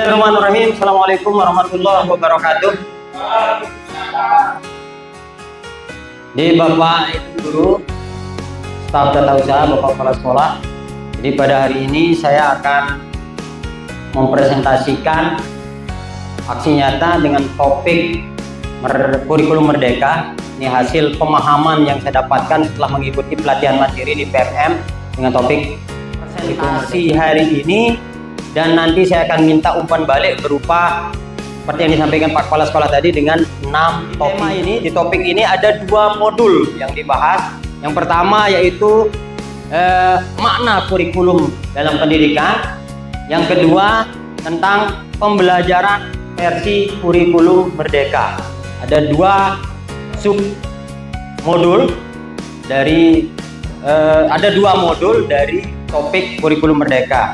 Bismillahirrahmanirrahim. Assalamualaikum warahmatullahi wabarakatuh. Jadi Bapak Ibu Guru, staf tata usaha, Bapak Kepala Sekolah. Jadi pada hari ini saya akan mempresentasikan aksi nyata dengan topik kurikulum merdeka. Ini hasil pemahaman yang saya dapatkan setelah mengikuti pelatihan mandiri di PMM dengan topik presentasi hari ini. Dan nanti saya akan minta umpan balik berupa seperti yang disampaikan Pak Kepala Sekolah tadi dengan 6 topik. Di topik ini ada 2 modul yang dibahas. Yang pertama yaitu makna kurikulum dalam pendidikan. Yang kedua tentang pembelajaran versi kurikulum merdeka. Ada 2 sub modul dari topik kurikulum merdeka.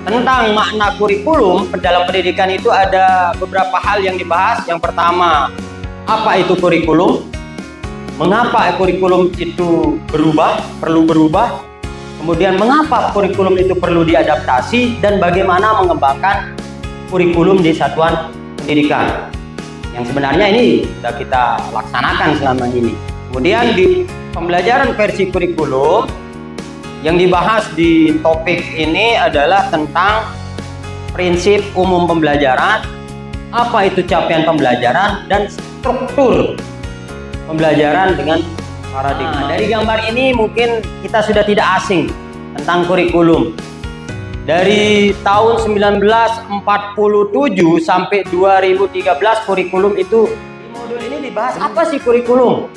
Tentang makna kurikulum dalam pendidikan itu ada beberapa hal yang dibahas. Yang pertama, apa itu kurikulum? Mengapa kurikulum itu perlu berubah? Kemudian mengapa kurikulum itu perlu diadaptasi dan bagaimana mengembangkan kurikulum di satuan pendidikan? Yang sebenarnya ini sudah kita laksanakan selama ini. Kemudian di pembelajaran versi kurikulum yang dibahas di topik ini adalah tentang prinsip umum pembelajaran, apa itu capaian pembelajaran, dan struktur pembelajaran dengan paradigma. Dari gambar ini mungkin kita sudah tidak asing tentang kurikulum. Dari tahun 1947 sampai 2013 kurikulum itu, di modul ini dibahas apa sih kurikulum.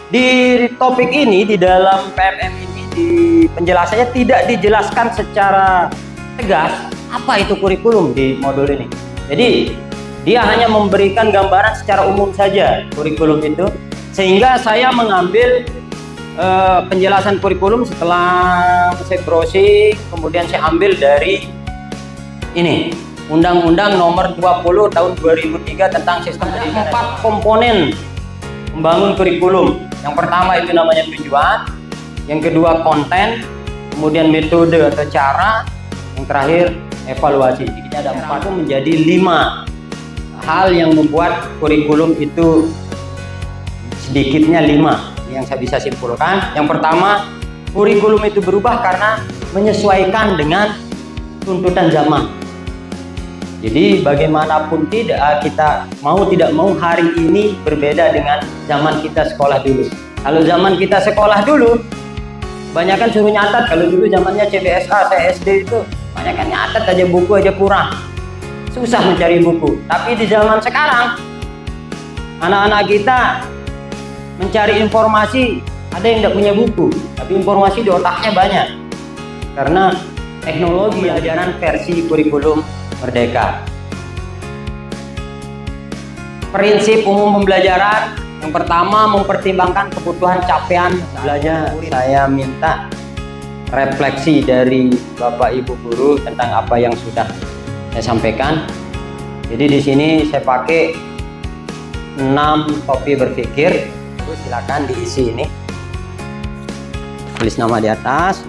Di topik ini, di dalam PMM ini, di penjelasannya tidak dijelaskan secara tegas apa itu kurikulum di modul ini. Jadi dia hanya memberikan gambaran secara umum saja kurikulum itu, sehingga saya mengambil penjelasan kurikulum setelah saya browsing, kemudian saya ambil dari ini Undang-Undang Nomor 20 Tahun 2003 tentang Sistem Pendidikan. 4 komponen membangun kurikulum. Yang pertama itu namanya tujuan, yang kedua konten, kemudian metode atau cara, yang terakhir evaluasi. Jadi ada 4 menjadi 5 hal yang membuat kurikulum itu sedikitnya 5 yang saya bisa simpulkan. Yang pertama, kurikulum itu berubah karena menyesuaikan dengan tuntutan zaman. Jadi bagaimanapun kita tidak mau hari ini berbeda dengan zaman kita sekolah dulu. Kalau zaman kita sekolah dulu, kebanyakan suruh nyatat. Kalau dulu zamannya CBSA, saya SD itu kebanyakan nyatat aja, buku aja kurang. Susah mencari buku. Tapi di zaman sekarang, anak-anak kita mencari informasi, ada yang tidak punya buku, tapi informasi di otaknya banyak. Karena teknologi ajaran versi kurikulum merdeka. Prinsip umum pembelajaran. Yang pertama, mempertimbangkan kebutuhan capaian belajar. Saya minta refleksi dari Bapak Ibu Guru tentang apa yang sudah saya sampaikan. Jadi di sini saya pakai 6 topi berpikir. Silakan diisi ini. Tulis nama di atas.